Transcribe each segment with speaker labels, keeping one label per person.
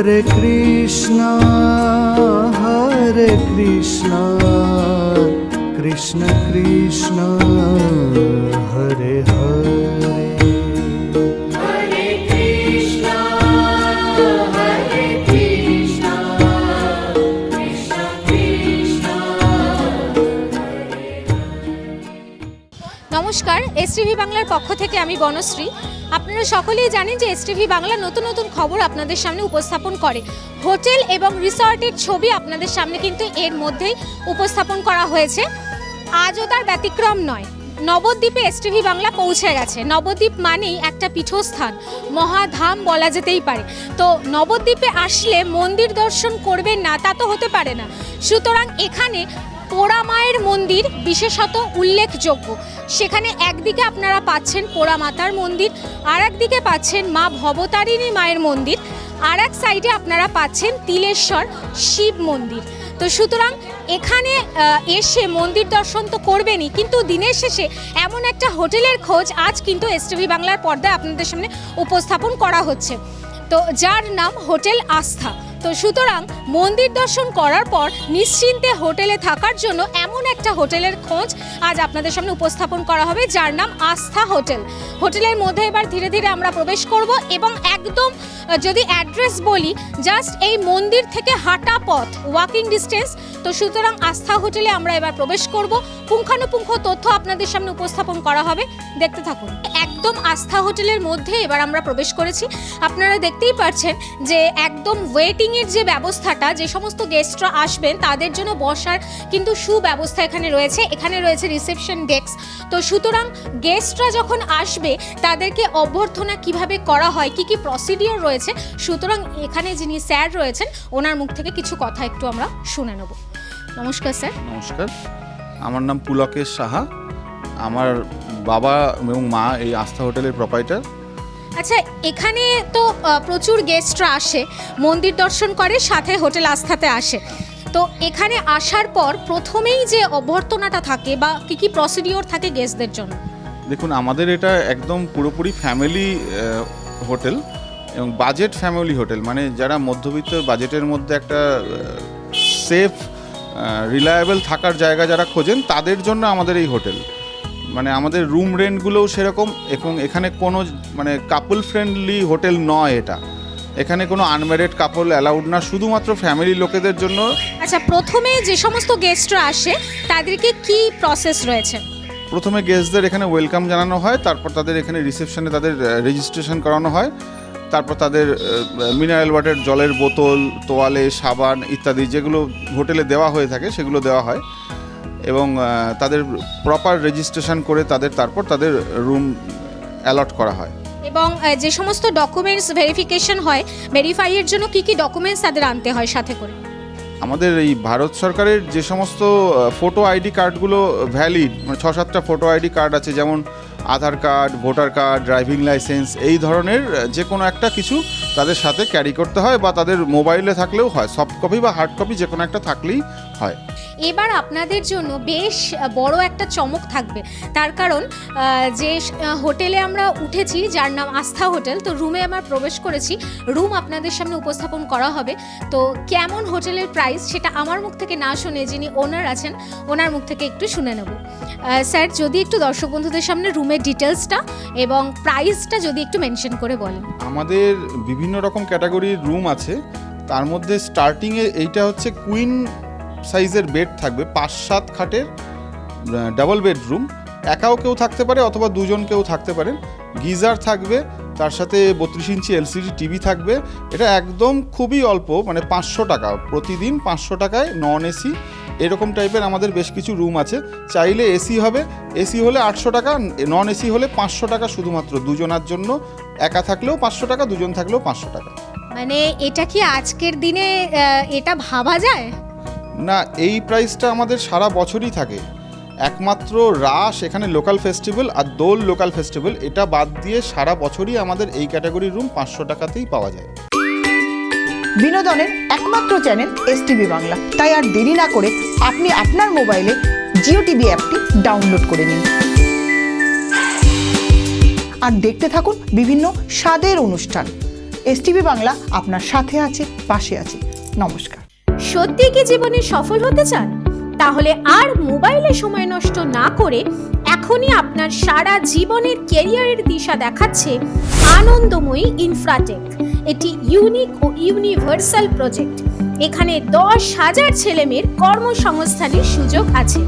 Speaker 1: Hare Krishna Krishna Krishna Hare Hare
Speaker 2: নমস্কার, STV বাংলার পক্ষ থেকে আমি বনশ্রী। আপনারা সকলেই জানেন যে এসটিভি বাংলা নতুন নতুন খবর আপনাদের সামনে উপস্থাপন করে। হোটেল এবং রিসর্টের ছবি আপনাদের সামনে কিন্তু এর মধ্যেই উপস্থাপন করা হয়েছে। আজও তার ব্যতিক্রম নয়। নবদ্বীপে এসটিভি বাংলা পৌঁছে গেছে। নবদ্বীপ মানেই একটা পীঠস্থান, মহাধাম বলা যেতেই পারে। তো নবদ্বীপে আসলে মন্দির দর্শন করবেন না তা তো হতে পারে না। সুতরাং এখানে পোড়া মায়ের মন্দির বিশেষত উল্লেখযোগ্য। সেখানে একদিকে আপনারা পাচ্ছেন পোড়া মাতার মন্দির, আর একদিকে পাচ্ছেন মা ভবতারিণী মায়ের মন্দির, আর এক সাইডে আপনারা পাচ্ছেন তিলেশ্বর শিব মন্দির। তো সুতরাং এখানে এসে মন্দির দর্শন তো করবেনই, কিন্তু দিনের শেষে এমন একটা হোটেলের খোঁজ আজ কিন্তু এসটিভি বাংলার পর্দায় আপনাদের সামনে উপস্থাপন করা হচ্ছে, তো যার নাম হোটেল আস্থা। তো সুতরাং মন্দির দর্শন করার পর নিশ্চিন্তে হোটেলে থাকার জন্য এমন একটা হোটেলের খোঁজ আজ আপনাদের সামনে উপস্থাপন করা হবে, যার নাম আস্থা হোটেল। হোটেলের মধ্যে এবার ধীরে ধীরে আমরা প্রবেশ করব এবং একদম যদি অ্যাড্রেস বলি, জাস্ট এই মন্দির থেকে হাঁটা পথ, ওয়াকিং ডিস্টেন্স। তো সুতরাং আস্থা হোটেলে আমরা এবার প্রবেশ করব। পুঙ্খানুপুঙ্খ তথ্য আপনাদের সামনে উপস্থাপন করা হবে, দেখতে থাকুন। একদম আস্থা হোটেলের মধ্যে এবার আমরা প্রবেশ করেছি। আপনারা দেখতেই পাচ্ছেন যে একদম ওয়েটিংয়ের যে ব্যবস্থাটা, যে সমস্ত গেস্টরা আসবেন তাদের জন্য বসার কিন্তু সুব্যবস্থা এখানে রয়েছে। এখানে রয়েছে রিসেপশন ডেস্ক। তো সুতরাং গেস্টরা যখন আসবে তাদেরকে অভ্যর্থনা কিভাবে করা হয়, কি কি প্রসিডিওর রয়েছে, সুতরাং এখানে যিনি স্যার রয়েছেন ওনার মুখ থেকে কিছু কথা একটু আমরা শুনে নেব। নমস্কার স্যার।
Speaker 3: নমস্কার, আমার নাম পুলকেশ সাহা। আমার বাবা এবং মা এই আস্থা হোটেলের প্রোপাইটার।
Speaker 2: আচ্ছা, এখানে তো প্রচুর গেস্টরা আসে, মন্দির দর্শন করে, সাথে হোটেল আস্থাতে আসে। তো এখানে আসার পর প্রথমেই যে অভ্যর্থনাটা থাকে বা কি কি প্রসিডিওর থাকে গেস্টদের জন্য?
Speaker 3: দেখুন, আমাদের এটা একদম পুরোপুরি ফ্যামিলি হোটেল এবং বাজেট ফ্যামিলি হোটেল, মানে যারা মধ্যবিত্ত বাজেটের মধ্যে একটা সেফ রিলায়েবল থাকার জায়গা যারা খোঁজেন তাদের জন্য আমাদের এই হোটেল। মানে আমাদের রুম রেন্টগুলোও সেরকম, এবং এখানে কোনো মানে কাপল ফ্রেন্ডলি হোটেল নয় এটা। এখানে কোনো আনম্যারিড কাপল অ্যালাউড না, শুধুমাত্র ফ্যামিলি লোকেদের জন্য।
Speaker 2: আচ্ছা, প্রথমে যে সমস্ত গেস্টরা আসে তাদেরকে কি প্রসেস রয়েছে?
Speaker 3: প্রথমে গেস্টদের এখানে ওয়েলকাম জানানো হয়, তারপর তাদের এখানে রিসেপশনে তাদের রেজিস্ট্রেশন করানো হয়, তারপর তাদের মিনারেল ওয়াটার, জলের বোতল, তোয়ালে, সাবান ইত্যাদি যেগুলো হোটেলে দেওয়া হয়ে থাকে সেগুলো দেওয়া হয়, এবং তাদের প্রপার রেজিস্ট্রেশন করে তারপর তাদের রুম অ্যালট করা হয়।
Speaker 2: এবং যে সমস্ত ডকুমেন্টস ভেরিফিকেশন হয়, ভেরিফাইয়ের জন্য কি কি ডকুমেন্টস তাদের আনতে হয় সাথে করে?
Speaker 3: আমাদের এই ভারত সরকারের যে সমস্ত ফটো আইডি কার্ডগুলো ভ্যালিড, মানে 6-7টা ফটো আইডি কার্ড আছে, যেমন Aadhaar card, voter card, driving licence, এই ধরনের যে কোনো একটা কিছু তাদের সাথে ক্যারি করতে হয়, বা তাদের মোবাইলে থাকলেও হয়, সফট কপি বা হার্ড কপি যে কোনো একটা থাকলেই হয়।
Speaker 2: এবার আপনাদের জন্য বেশ বড় একটা চমক থাকবে, তার কারণ যে হোটেলে আমরা উঠেছি যার নাম আস্থা হোটেল, তো রুমে আমরা প্রবেশ করেছি, রুম আপনাদের সামনে উপস্থাপন করা হবে। তো কেমন হোটেলের প্রাইস সেটা আমার মুখ থেকে না শুনে যিনি ওনার আছেন ওনার মুখ থেকে একটু শুনে নেব। স্যার, যদি একটু দর্শক বন্ধুদের সামনে রুমের ডিটেলসটা এবং প্রাইসটা যদি একটু মেনশন করে বলেন।
Speaker 3: আমাদের বিভিন্ন রকম ক্যাটাগরির রুম আছে, তার মধ্যে স্টার্টিংয়ে এইটা হচ্ছে কুইন সাইজের বেড থাকবে, 5-7 খাটের ডাবল বেডরুম। একাও কেউ থাকতে পারে অথবা দুজন কেউ থাকতে পারেন। গিজার থাকবে, তার সাথে 32 ইঞ্চি এলসিডি টিভি থাকবে। এটা একদম খুবই অল্প, মানে 500 টাকা প্রতিদিন, 500 টাকায় নন এসি এরকম টাইপের আমাদের বেশ কিছু রুম আছে। চাইলে এসি হবে, এসি হলে 800 টাকা, নন এসি হলে 500 টাকা শুধুমাত্র দুজনার জন্য। একা থাকলেও 500 টাকা, দুজন থাকলেও 500 টাকা।
Speaker 2: মানে এটা কি আজকের দিনে এটা ভাবা যায়?
Speaker 3: না, এই প্রাইসটা আমাদের সারা বছরই থাকে। একমাত্র রাস এখানে লোকাল ফেস্টিভ্যাল আর দোল লোকাল ফেস্টিভ্যাল, এটা বাদ দিয়ে সারা বছরই আমাদের এই ক্যাটাগরির রুম 500 টাকাতেই পাওয়া যায়।
Speaker 4: বিনোদনের একমাত্র চ্যানেল এসটিভি বাংলা, তাই আর দেরি না করে আপনি আপনার মোবাইলে জিও টিভি অ্যাপটি ডাউনলোড করে নিন আর দেখতে থাকুন বিভিন্ন স্বাদের অনুষ্ঠান। এসটিভি বাংলা আপনার সাথে আছে, পাশে আছে। নমস্কার।
Speaker 2: সত্যি কি জীবনে সফল হতে চান? তাহলে আর মোবাইলে সময় নষ্ট না করে এখনই আপনার সারা জীবনের ক্যারিয়ারের দিশা দেখাচ্ছে আনন্দময়ী ইনফ্রাটেক। এটি ইউনিক ও ইউনিভার্সাল প্রজেক্ট। এখানে 10,000 ছেলেমেয়ের কর্মসংস্থানের সুযোগ আছে।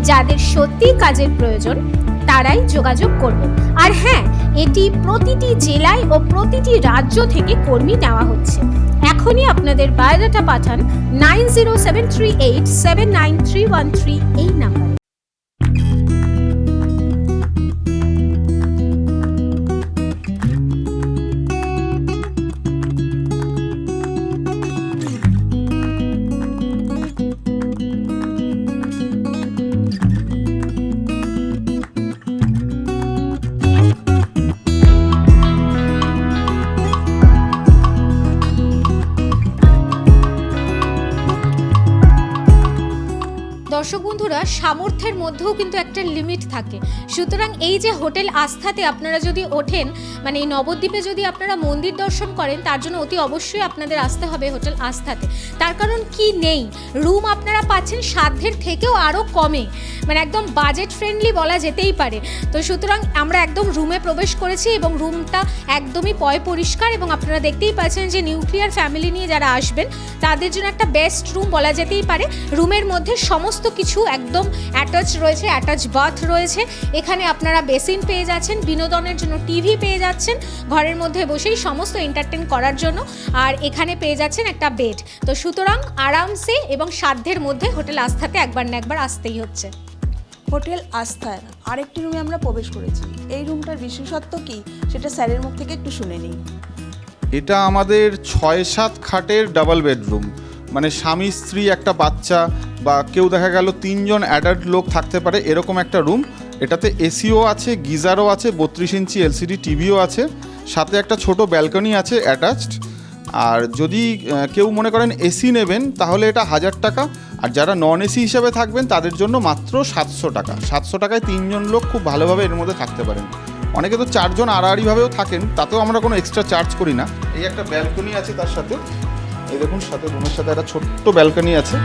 Speaker 2: যাদের সত্যি কাজের প্রয়োজন তারাই যোগাযোগ করবেন। আর হ্যাঁ, এটি প্রতিটি জেলায় ও প্রতিটি রাজ্য থেকে কর্মী নেওয়া হচ্ছে। এখনই আপনাদের বায়োডাটা পাঠান 9073879313 এই নাম্বারে। দর্শক বন্ধুরা, সামর্থ্যের মধ্যেও কিন্তু একটা লিমিট থাকে। সুতরাং এই যে হোটেল আস্থাতে আপনারা যদি ওঠেন, মানে এই নবদ্বীপে যদি আপনারা মন্দির দর্শন করেন, তার জন্য অতি অবশ্যই আপনাদের আসতে হবে হোটেল আস্থাতে। তার কারণ কি নেই, রুম আপনারা পাচ্ছেন সাধ্যের থেকেও আরও কমে, মানে একদম বাজেট ফ্রেন্ডলি বলা যেতেই পারে। তো সুতরাং আমরা একদম রুমে প্রবেশ করেছি এবং রুমটা একদমই পয় পরিষ্কার, এবং আপনারা দেখতেই পাচ্ছেন যে নিউক্লিয়ার ফ্যামিলি নিয়ে যারা আসবেন তাদের জন্য একটা বেস্ট রুম বলা যেতেই পারে। রুমের মধ্যে সমস্ত কিছু একদম অ্যাটাচ রয়েছে, অ্যাটাচ বাথ রয়েছে। এখানে আপনারা বেসিন পেয়ে যাচ্ছেন, বিনোদনের জন্য টিভি পেয়ে যাচ্ছেন, ঘরের মধ্যে বসেই সমস্ত এন্টারটেইন করার জন্য, আর এখানে পেয়ে যাচ্ছেন একটা বেড। তো সুতরাং আরামসে এবং সাধ্যের মধ্যে হোটেল আস্থাতে একবার না একবার আসতেই হচ্ছে।
Speaker 5: হোটেল আস্থার আরেকটি রুমে আমরা প্রবেশ করেছি। এই রুমটার বিশেষত্ব কি সেটা স্যারের মুখ থেকে একটু শুনে নিই।
Speaker 3: এটা আমাদের 6-7 খাটের ডাবল বেডরুম, মানে স্বামী স্ত্রী একটা বাচ্চা বা কেউ দেখা গেল 3 জন অ্যাডাল্ট লোক থাকতে পারে, এরকম একটা রুম। এটাতে এসিও আছে, গিজারও আছে, 32 ইঞ্চি এলসিডি টিভিও আছে, সাথে একটা ছোট ব্যালকনি আছে অ্যাটাচড। আর যদি কেউ মনে করেন এসি নেবেন তাহলে এটা 1000 টাকা, আর যারা নন এসি হিসাবে থাকবেন তাদের জন্য মাত্র 700 টাকা। 700 টাকায় 3 জন লোক খুব ভালোভাবে এর মধ্যে থাকতে পারেন। অনেকে তো 4 জন আড়াআড়িভাবেও থাকেন, তাতেও আমরা কোনো এক্সট্রা চার্জ করি না। এই একটা ব্যালকনি আছে তার সাথে, এই দেখুন সাথে রুমের সাথে একটা ছোট্ট ব্যালকনি আছে।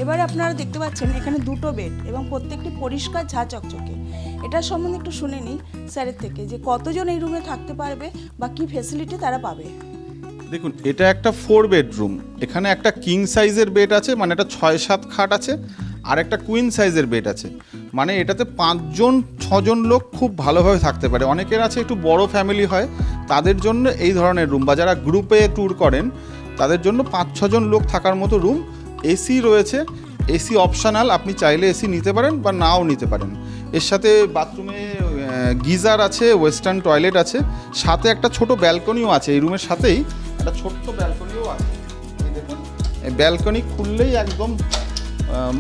Speaker 5: এবারে আপনারা দেখতে পাচ্ছেন এখানে 2টো বেড এবং প্রত্যেকটি পরিষ্কার ঝা চকচকে। এটার সম্বন্ধে একটু শুনে নিই স্যারের থেকে যে কতজন এই রুমে থাকতে পারবে বা কী ফেসিলিটি তারা পাবে।
Speaker 3: দেখুন, এটা একটা 4 বেডরুম। এখানে একটা কিং সাইজের বেড আছে, মানে এটা 6-7 খাট আছে, আর একটা কুইন সাইজের বেড আছে। মানে এটাতে 5-6 জন লোক খুব ভালোভাবে থাকতে পারে। অনেকের আছে একটু বড় ফ্যামিলি হয়, তাদের জন্য এই ধরনের রুম, বা যারা গ্রুপে ট্যুর করেন তাদের জন্য 5-6 জন লোক থাকার মতো রুম। এসি রয়েছে, এসি অপশনাল, আপনি চাইলে এসি নিতে পারেন বা নাও নিতে পারেন। এর সাথে বাথরুমে গিজার আছে, ওয়েস্টার্ন টয়লেট আছে, সাথে একটা ছোট ব্যালকনিও আছে। এই রুমের সাথেই একটা ছোট্ট ব্যালকনিও আছে। এই দেখুন, এই ব্যালকনি খুললেই একদম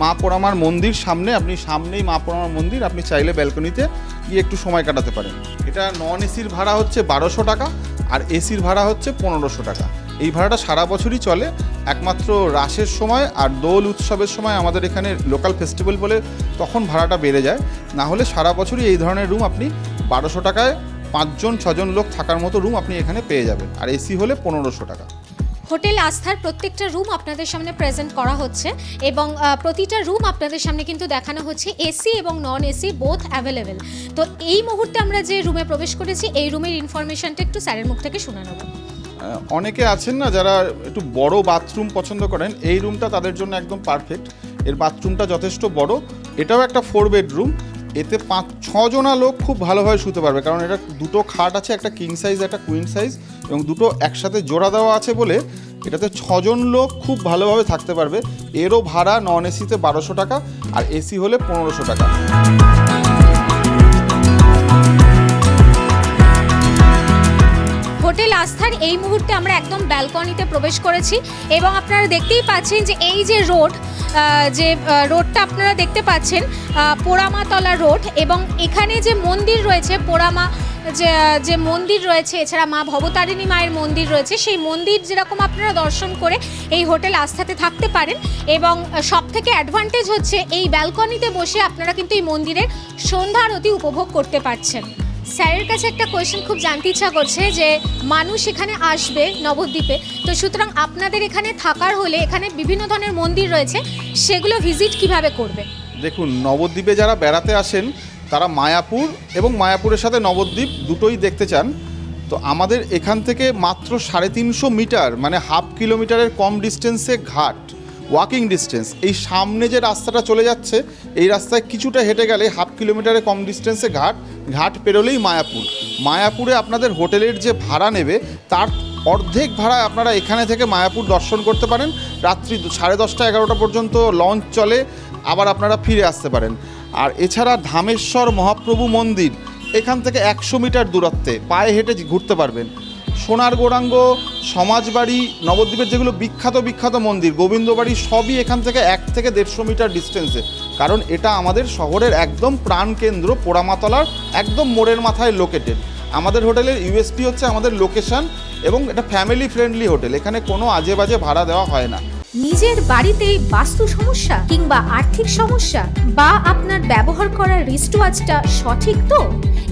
Speaker 3: মা পোড়ামার মন্দির সামনে, আপনি সামনেই মা পোড়ামার মন্দির, আপনি চাইলে ব্যালকনিতে গিয়ে একটু সময় কাটাতে পারেন। এটা নন এসির ভাড়া হচ্ছে 1200 টাকা, আর এসির ভাড়া হচ্ছে 1500 টাকা। এই ভাড়াটা সারা বছরই চলে, একমাত্র রাসের সময় আর দোল উৎসবের সময় আমাদের এখানে লোকাল ফেস্টিভ্যাল বলে তখন ভাড়াটা বেড়ে যায়। না হলে সারা বছরই এই ধরনের রুম আপনি 1200 টাকায় 5-6 জন লোক থাকার মতো রুম আপনি এখানে পেয়ে যাবেন, আর এসি হলে 1500 টাকা।
Speaker 2: হোটেল আস্থার প্রত্যেকটা রুম আপনাদের সামনে প্রেজেন্ট করা হচ্ছে, এবং প্রতিটা রুম আপনাদের সামনে কিন্তু দেখানো হচ্ছে এসি এবং নন এসি বোথ অ্যাভেলেবেল। তো এই মুহূর্তে আমরা যে রুমে প্রবেশ করেছি, এই রুমের ইনফরমেশনটা একটু স্যারের মুখ থেকে শুনে নেব।
Speaker 3: অনেকে আছেন না যারা একটু বড় বাথরুম পছন্দ করেন, এই রুমটা তাদের জন্য একদম পারফেক্ট। এর বাথরুমটা যথেষ্ট বড়। এটাও একটা 4 বেডরুম। এতে 5-6 জনা লোক খুব ভালোভাবে শুতে পারবে, কারণ এটা 2টো খাট আছে, একটা কিং সাইজ একটা কুইন সাইজ, এবং দুটো একসাথে জোড়া দেওয়া আছে বলে এটাতে 6 জন লোক খুব ভালোভাবে থাকতে পারবে। এরও ভাড়া নন এসিতে 1200 টাকা, আর এসি হলে 1500 টাকা।
Speaker 2: হোটেল আস্থার এই মুহূর্তে আমরা একদম ব্যালকনিতে প্রবেশ করেছি এবং আপনারা দেখতেই পাচ্ছেন যে এই যে রোডটা আপনারা দেখতে পাচ্ছেন পোড়ামাতলা রোড, এবং এখানে যে মন্দির রয়েছে পোড়ামা যে মন্দির রয়েছে, এছাড়া মা ভবতারিণী মায়ের মন্দির রয়েছে, সেই মন্দির যেরকম আপনারা দর্শন করে এই হোটেল আস্থাতে থাকতে পারেন। এবং সবথেকে অ্যাডভান্টেজ হচ্ছে এই ব্যালকনিতে বসে আপনারা কিন্তু এই মন্দিরের সন্ধ্যা আরতি উপভোগ করতে পারছেন। স্যারের কাছে একটা কোয়েশ্চেন খুব জানতে ইচ্ছা করছে যে মানুষ এখানে আসবে নবদ্বীপে, তো সুতরাং আপনাদের এখানে থাকার হলে এখানে বিভিন্ন ধরনের মন্দির রয়েছে, সেগুলো ভিজিট কিভাবে করবে?
Speaker 3: দেখুন, নবদ্বীপে যারা বেড়াতে আসেন তারা মায়াপুর এবং মায়াপুরের সাথে নবদ্বীপ দুটোই দেখতে চান, তো আমাদের এখান থেকে মাত্র 350 মিটার মানে হাফ কিলোমিটারের কম ডিস্টেন্সে ঘাট, ওয়াকিং ডিস্টেন্স। এই সামনে যে রাস্তাটা চলে যাচ্ছে এই রাস্তায় কিছুটা হেঁটে গেলে হাফ কিলোমিটারের কম ডিস্টেন্সে ঘাট পেরোলেই মায়াপুরে আপনাদের হোটেলের যে ভাড়া নেবে তার অর্ধেক ভাড়ায় আপনারা এখানে থেকে মায়াপুর দর্শন করতে পারেন। রাত্রি 10:30 11টা পর্যন্ত লঞ্চ চলে, আবার আপনারা ফিরে আসতে পারেন। আর এছাড়া ধামেশ্বর মহাপ্রভু মন্দির এখান থেকে 100 মিটার দূরত্বে পায়ে হেঁটে ঘুরতে পারবেন। সোনার গৌরাঙ্গ, সমাজবাড়ি, নবদ্বীপের যেগুলো বিখ্যাত মন্দির, গোবিন্দবাড়ি, সবই এখান থেকে 1 থেকে 150 মিটার ডিস্টেন্সে, কারণ এটা আমাদের শহরের একদম প্রাণকেন্দ্র পোড়ামাতলার একদম মোড়ের মাথায় লোকেটেড। আমাদের হোটেলের ইউএসপি হচ্ছে আমাদের লোকেশন, এবং এটা ফ্যামিলি ফ্রেন্ডলি হোটেল, এখানে কোনো আজে বাজে ভাড়া দেওয়া হয় না।
Speaker 2: নিজের বাড়িতে বাস্তু সমস্যা কিংবা আর্থিক সমস্যা, বা আপনার ব্যবহার করা রিস্টওয়াচটা সঠিক তো,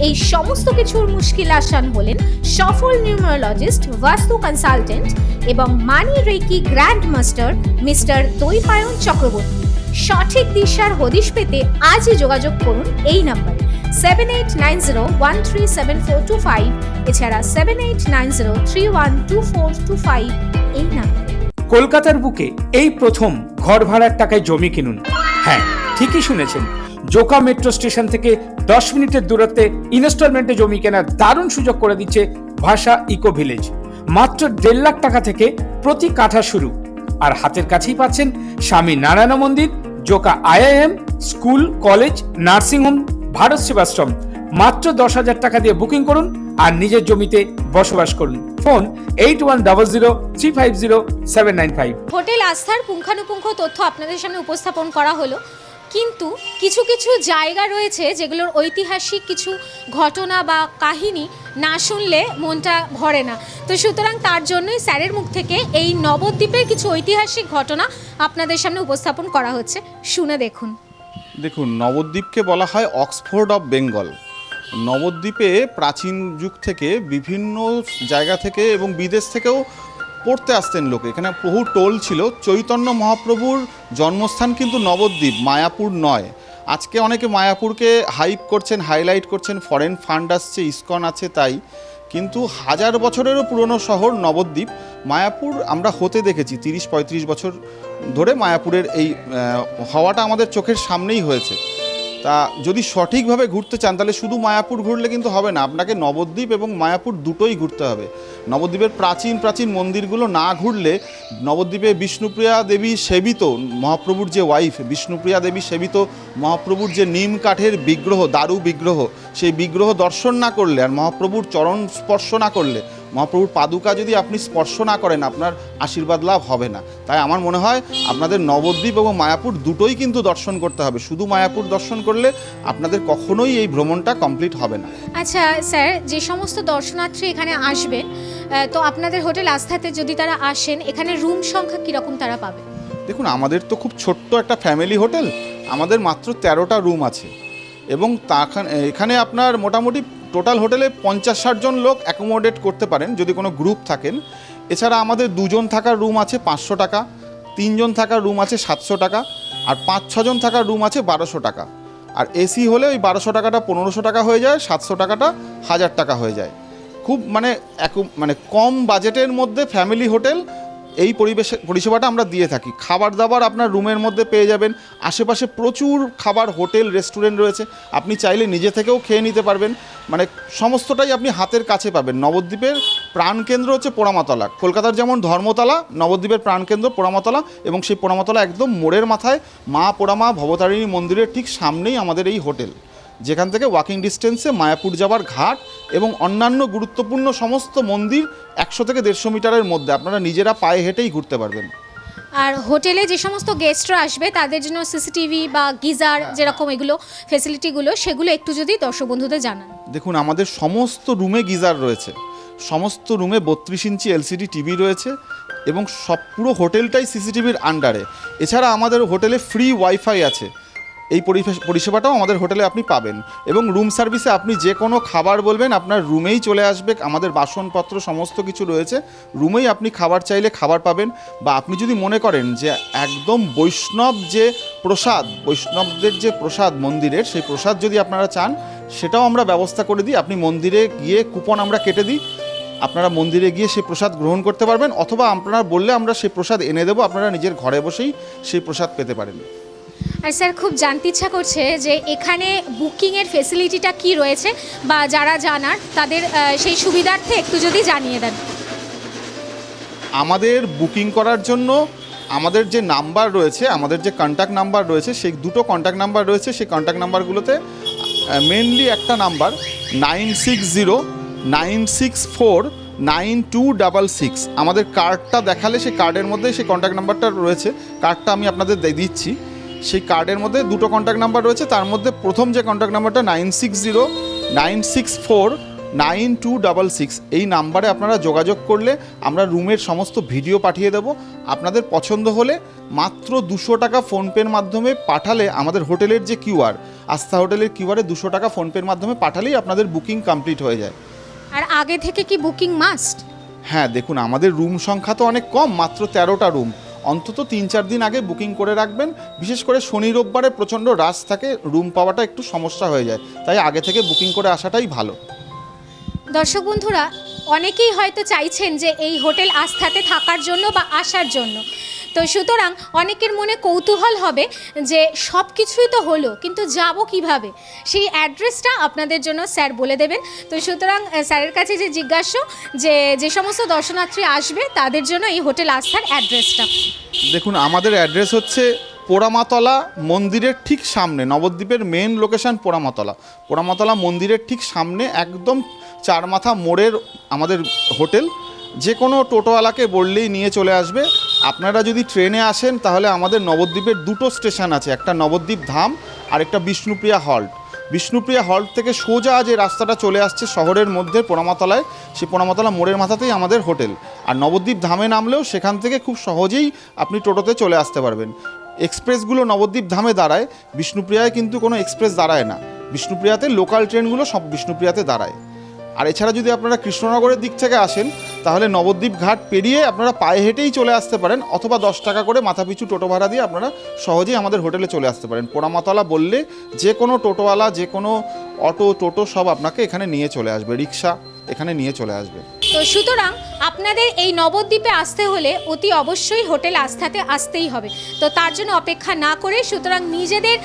Speaker 2: এই সমস্ত কিছুর মুশকিল আসান হলেন সফল নিউমারোলজিস্ট, বাস্তু কনসালটেন্ট এবং money reiki grand master mister Dwaipayan Chakraborty. সঠিক দিশার হদিশ পেতে আজই যোগাযোগ করুন এই নাম্বারে 7890137425, এছাড়া 7890312425 এই নাম্বারে।
Speaker 6: কলকাতার বুকে এই প্রথম ঘর ভাড়ার টাকায় জমি কিনুন। হ্যাঁ, ঠিকই শুনেছেন, জোকা মেট্রো স্টেশন থেকে 10 মিনিটের দূরত্বে ইনস্টলমেন্টে জমি কেনার দারুণ সুযোগ করে দিচ্ছে ভাষা ইকো ভিলেজ। মাত্র 1.5 লাখ টাকা থেকে প্রতি কাঠা শুরু, আর হাতের কাছেই পাচ্ছেন স্বামী নারায়ণ মন্দির, Joka IIM, school, college, nursing home, Bharat Sevashram. মাত্র 10,000 টাকা দিয়ে বুকিং করুন আর নিজের জমিতে বসবাস করুন। ফোন 8100350795।
Speaker 2: হোটেল আস্থার পুঙ্খানুপুঙ্খ তথ্য আপনাদের সামনে উপস্থাপন করা হলো, কিন্তু কিছু কিছু জায়গা রয়েছে যেগুলোর ঐতিহাসিক কিছু ঘটনা বা কাহিনী না শুনলে মনটা ভরে না। তো সুতরাং তার জন্যই স্যারের মুখ থেকে এই নবদ্বীপের কিছু ঐতিহাসিক ঘটনা আপনাদের সামনে উপস্থাপন করা হচ্ছে, শুনে দেখুন।
Speaker 3: দেখুন, নবদ্বীপকে বলা হয় অক্সফোর্ড অফ বেঙ্গল। নবদ্বীপে প্রাচীন যুগ থেকে বিভিন্ন জায়গা থেকে এবং বিদেশ থেকেও পড়তে আসতেন লোকে। এখানে বহু টোল ছিল। চৈতন্য মহাপ্রভুর জন্মস্থান কিন্তু নবদ্বীপ, মায়াপুর নয়। আজকে অনেকে মায়াপুরকে হাইপ করছেন, হাইলাইট করছেন, ফরেন ফান্ড আসছে, ইসকন আছে তাই, কিন্তু 1000 বছরেরও পুরনো শহর নবদ্বীপ। মায়াপুর আমরা হতে দেখেছি 30-35 বছর ধরে মায়াপুরের এই হওয়াটা আমাদের চোখের সামনেই হয়েছে। তা যদি সঠিকভাবে ঘুরতে চান তাহলে শুধু মায়াপুর ঘুরলে কিন্তু হবে না, আপনাকে নবদ্বীপ এবং মায়াপুর দুটোই ঘুরতে হবে। নবদ্বীপের প্রাচীন মন্দিরগুলো না ঘুরলে, নবদ্বীপে বিষ্ণুপ্রিয়া দেবী সেবিত, মহাপ্রভুর যে ওয়াইফ বিষ্ণুপ্রিয়া দেবী সেবিত মহাপ্রভুর যে নিম কাঠের বিগ্রহ, দারু বিগ্রহ, সেই বিগ্রহ দর্শন না করলে আর মহাপ্রভুর চরণ স্পর্শ না করলে, মহাপ্রভুর পাদুকা যদি আপনি স্পর্শ না করেন, আপনার আশীর্বাদ লাভ হবে না। তাই আমার মনে হয় আপনাদের নবদ্বীপ এবং মায়াপুর দুটোই কিন্তু দর্শন করতে হবে। শুধু মায়াপুর দর্শন করলে আপনাদের কখনোই এই ভ্রমণটা কমপ্লিট হবে না।
Speaker 2: আচ্ছা স্যার, যে সমস্ত দর্শনার্থী এখানে আসবেন, তো আপনাদের হোটেল আস্থাতে যদি তারা আসেন, এখানে রুম সংখ্যা কীরকম তারা পাবে?
Speaker 3: দেখুন, আমাদের তো খুব ছোট্ট একটা ফ্যামিলি হোটেল, আমাদের মাত্র 13টা রুম আছে, এবং এখানে আপনার মোটামুটি টোটাল হোটেলে 50-60 জন লোক অ্যাকোমোডেট করতে পারেন যদি কোনো গ্রুপ থাকেন। এছাড়া আমাদের 2 জন থাকার রুম আছে 500 টাকা, 3 জন থাকার রুম আছে 700 টাকা, আর 5-6 জন থাকার রুম আছে 1200 টাকা। আর এসি হলে ওই 1200 টাকাটা 1500 টাকা হয়ে যায়, 700 টাকাটা 1000 টাকা হয়ে যায়। খুব মানে কম বাজেটের মধ্যে ফ্যামিলি হোটেল এই পরিষেবাটা আমরা দিয়ে থাকি। খাবার দাবার আপনার রুমের মধ্যে পেয়ে যাবেন। আশেপাশে প্রচুর খাবার হোটেল, রেস্টুরেন্ট রয়েছে, আপনি চাইলে নিজে থেকেও খেয়ে নিতে পারবেন। মানে সমস্তটাই আপনি হাতের কাছে পাবেন। নবদ্বীপের প্রাণকেন্দ্র হচ্ছে পোড়ামাতলা। কলকাতার যেমন ধর্মতলা, নবদ্বীপের প্রাণকেন্দ্র পোড়ামাতলা, এবং সেই পোড়ামাতলা একদম মোড়ের মাথায় মা পোড়ামা ভবতারিণী মন্দিরের ঠিক সামনেই আমাদের এই হোটেল। যেখান থেকে ওয়াকিং ডিস্টেন্সে মায়াপুর যাওয়ার ঘাট এবং অন্যান্য গুরুত্বপূর্ণ সমস্ত মন্দির 100 থেকে 150 মিটারের মধ্যে আপনারা নিজেরা পায়ে হেঁটেই ঘুরতে পারবেন।
Speaker 2: আর হোটেলে যে সমস্ত গেস্টরা আসবে তাদের জন্য সিসিটিভি বা গিজার যেরকম এগুলো ফেসিলিটিগুলো সেগুলো একটু যদি দর্শক বন্ধুদের জানান।
Speaker 3: দেখুন, আমাদের সমস্ত রুমে গিজার রয়েছে, সমস্ত রুমে 32 ইঞ্চি এলসিডি টিভি রয়েছে এবং সব পুরো হোটেলটাই সিসিটিভির আন্ডারে। এছাড়া আমাদের হোটেলে ফ্রি ওয়াইফাই আছে, এই পরিষেবাটাও আমাদের হোটেলে আপনি পাবেন। এবং রুম সার্ভিসে আপনি যে কোনো খাবার বলবেন আপনার রুমেই চলে আসবে, আমাদের বাসনপত্র সমস্ত কিছু রয়েছে, রুমেই আপনি খাবার চাইলে খাবার পাবেন। বা আপনি যদি মনে করেন যে একদম বৈষ্ণব যে প্রসাদ, বৈষ্ণবদের যে প্রসাদ মন্দিরের, সেই প্রসাদ যদি আপনারা চান সেটাও আমরা ব্যবস্থা করে দিই। আপনি মন্দিরে গিয়ে কুপন আমরা কেটে দিই, আপনারা মন্দিরে গিয়ে সেই প্রসাদ গ্রহণ করতে পারবেন, অথবা আপনারা বললে আমরা সেই প্রসাদ এনে দেবো, আপনারা নিজের ঘরে বসেই সেই প্রসাদ পেতে পারেন।
Speaker 2: আর স্যার খুব জানতে ইচ্ছা করছে যে এখানে বুকিংয়ের ফেসিলিটিটা কি রয়েছে বা যারা জানার তাদের সেই সুবিধার্থে একটু যদি জানিয়ে দেন।
Speaker 3: আমাদের বুকিং করার জন্য আমাদের যে নাম্বার রয়েছে, আমাদের যে কন্ট্যাক্ট নাম্বার রয়েছে, সেই দুটো কন্ট্যাক্ট নাম্বার রয়েছে। সেই কন্ট্যাক্ট নাম্বারগুলোতে মেনলি একটা নাম্বার 9609649266। আমাদের কার্ডটা দেখালে সেই কার্ডের মধ্যে সেই কন্ট্যাক্ট নাম্বারটা রয়েছে, কার্ডটা আমি আপনাদের দিচ্ছি। সেই কার্ডের মধ্যে দুটো কন্ট্যাক্ট নাম্বার রয়েছে, তার মধ্যে প্রথম যে কন্ট্যাক্ট নাম্বারটা 9609649266, এই নাম্বারে আপনারা যোগাযোগ করলে আমরা রুমের সমস্ত ভিডিও পাঠিয়ে দেব। আপনাদের পছন্দ হলে মাত্র 200 টাকা ফোনপের মাধ্যমে পাঠালে, আমাদের হোটেলের যে কিউআর, আস্থা হোটেলের কিউআরে 200 টাকা ফোনপের মাধ্যমে পাঠালেই আপনাদের বুকিং কমপ্লিট হয়ে যায়।
Speaker 2: আর আগে থেকে কি বুকিং মাস্ট?
Speaker 3: হ্যাঁ, দেখুন আমাদের রুম সংখ্যা তো অনেক কম, মাত্র 13টা রুম। অন্তত 3-4 দিন আগে বুকিং করে রাখবেন। বিশেষ করে শনি রোববারে প্রচণ্ড রাশ থাকে, রুম পাওয়াটা একটু সমস্যা হয়ে যায়, তাই আগে থেকে বুকিং করে আসাটাই ভালো।
Speaker 2: দর্শক বন্ধুরা, অনেকেই হয়তো চাইছেন যে এই হোটেল আস্থাতে থাকার জন্য বা আসার জন্য, তো সুতরাং অনেকের মনে কৌতূহল হবে যে সব কিছুই তো হলো, কিন্তু যাব কিভাবে, সেই অ্যাড্রেসটা আপনাদের জন্য স্যার বলে দেবেন। তো সুতরাং স্যারের কাছে যে জিজ্ঞাসা যে সমস্ত দর্শনার্থী আসবে তাদের জন্য এই হোটেল আস্থার অ্যাড্রেসটা।
Speaker 3: দেখুন, আমাদের অ্যাড্রেস হচ্ছে পোড়ামাতলা মন্দিরের ঠিক সামনে, নবদ্বীপের মেন লোকেশন পোড়ামাতলা মন্দিরের ঠিক সামনে, একদম চারমাথা মোড়ের আমাদের হোটেল। যে কোনো টোটোওয়ালাকে বললেই নিয়ে চলে আসবে। আপনারা যদি ট্রেনে আসেন তাহলে আমাদের নবদ্বীপের দুটো স্টেশন আছে, একটা নবদ্বীপ ধাম আর একটা বিষ্ণুপ্রিয়া হল্ট। বিষ্ণুপ্রিয়া হল্ট থেকে সোজা যে রাস্তাটা চলে আসছে শহরের মধ্যে পোড়ামাতলায়, সেই পোড়ামাতলা মোড়ের মাথাতেই আমাদের হোটেল। আর নবদ্বীপ ধামে নামলেও সেখান থেকে খুব সহজেই আপনি টোটোতে চলে আসতে পারবেন। এক্সপ্রেসগুলো নবদ্বীপ ধামে দাঁড়ায়, বিষ্ণুপ্রিয়ায় কিন্তু কোনো এক্সপ্রেস দাঁড়ায় না। বিষ্ণুপ্রিয়াতে লোকাল ট্রেনগুলো সব বিষ্ণুপ্রিয়াতে দাঁড়ায়। আর এছাড়া যদি আপনারা কৃষ্ণনগরের দিক থেকে আসেন তাহলে নবদ্বীপ ঘাট পেরিয়ে আপনারা পায়ে হেঁটেই চলে আসতে পারেন, অথবা 10 টাকা করে মাথাপিছু টোটো ভাড়া দিয়ে আপনারা সহজেই আমাদের হোটেলে চলে আসতে পারেন। পোড়ামাতলা বললে যে কোনো টোটোওয়ালা, যে কোনো অটো টোটো সব আপনাকে এখানে নিয়ে চলে আসবে, রিক্সা এখানে নিয়ে চলে আসবে।
Speaker 2: তো সুতরাং আপনাদের এই নবদ্বীপে আসতে হলে অতি অবশ্যই হোটেল আস্থাতে আসতেই হবে। তো তার জন্য অপেক্ষা না করে সুতরাং নিজেদের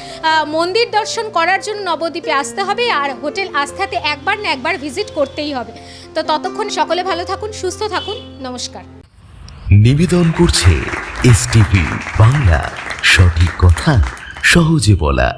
Speaker 2: মন্দির দর্শন করার জন্য নবদ্বীপে আসতে হবে, আর হোটেল আস্থাতে একবার না একবার ভিজিট করতেই হবে। তো ততক্ষণ সকলে ভালো থাকুন, সুস্থ থাকুন, নমস্কার।
Speaker 7: নিবেদন করছে এসটিভি বাংলা, সঠিক কথা সহজে বলা।